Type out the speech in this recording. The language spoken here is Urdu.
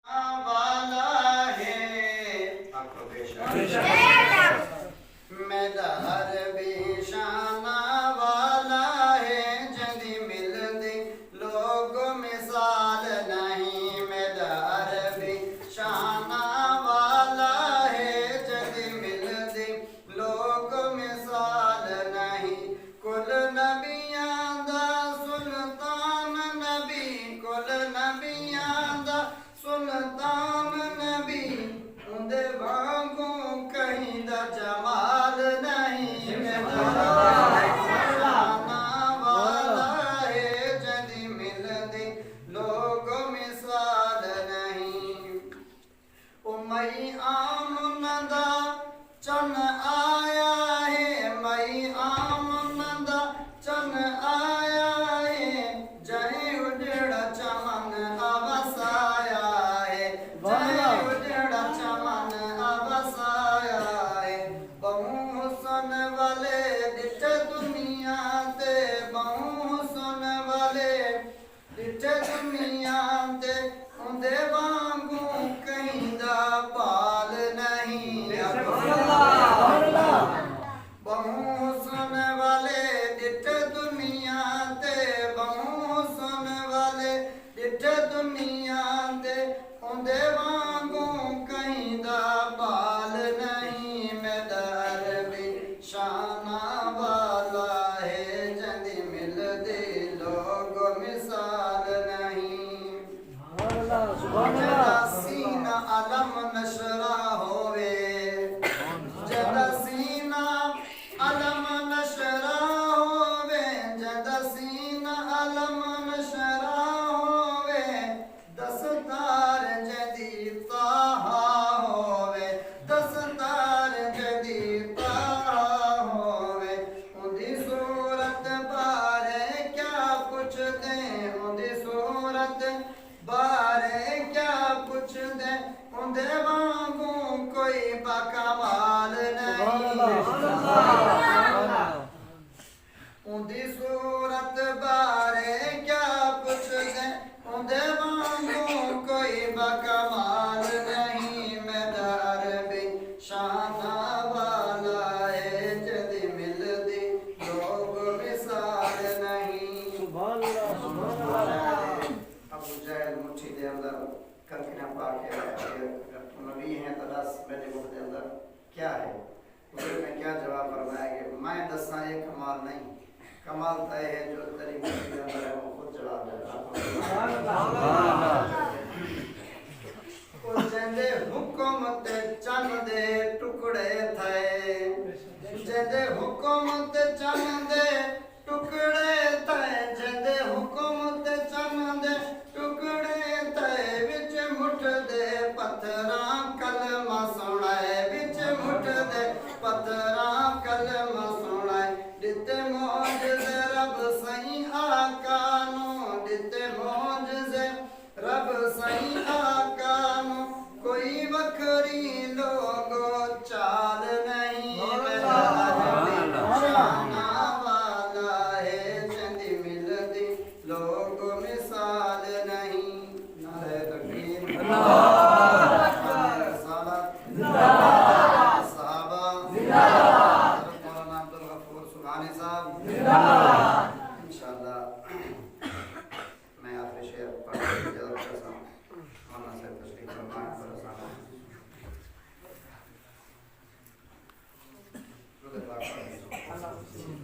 والا ہے آنکھوں بے شک میرا ہر بیشانہ والا ہے جدی مل دی لوگ مثال نہیں میرا ہر بیشانہ والا ہے جدی مل دی لوگ مثال نہیں کل نبیاں دا سلطان نبی کل نبیاں دا سلطان نبی اندے وانگوں کہیں دا جمال نہیں شانہ والا ہے جدی مل دی لوگ مثال نہیں مئی آمن دا چن آیا ہے مئی آمن دا چن آیا ہے جائیں اجڑا چمن آوسایا ہے جائیں اجڑا چمن آوسایا ہے بہوں حسن والے ڈٹ دنیا تے بہوں حسن والے ڈٹ دنیا تے اندے وانگوں کہیں دا پال نہیں بہوں حسن والے ڈٹ دنیا تے بہوں حسن والے ڈٹ دنیا تے اندے وانگوں کہیں دا پال نہیں میرا عربی شانہ والا ہے جدی مل دی لوگ مثال نہیں جدا سینہ علم نشرہ ہوئے جدا سینہ علم نشرہ ہوئے جدا سینہ علم نشرہ ہوئے دستار جدید طاہا ہوئے دستار جدید طاہا ہوئے اندھی صورت بارے کیا پوچھ دیں اندھی صورت بارے کیا پوچھ دیں اندھے وانگوں کوئی بکمال نہیں اندھی صورت بارے کیا پوچھ دیں اندھے وانگوں کوئی بکمال نہیں میرا عربی شانہ والا ہے جدی مل دی لوگ مثال نہیں ابو جہل مٹھی دے اندر کنکریاں پا کے نبی ہیں تو دس میرے منہ دے اندر کیا ہے حضور نے کیا جواب فرمایا کہ میں دساں یہ کمال نہیں کمال تے ہے جو تیری مٹھی دے اندر ہے وہ خود جواب دے او جندے حکم تے چند دے ٹکڑے تھے جندے حکم تے چند دے ٹکڑے تھے جندے حکم تے چند دے ٹکڑے تھے وچ مٹھ دے پتھراں کلمہ سنائے وچ مٹھ دے پتھراں کلمہ سنائے دتے معجزے رب سائیں آقا نو دتے معجزے رب سائیں آقا نو کوئی وکری لوگو چال نہیں میرا عربی شانہ والا ہے جدی مل دی لوگ مثال نہیں نعرہ تکبیر رسالت صحابہ حضرت مولانا عبدالغفور سبحانی صاحب انشاءاللہ میں آخری شعر پڑھ کے اجازت کرتا ہوں مولانا صاحب تشریف فرمائیں پر رسالہ درود پاک پڑھیں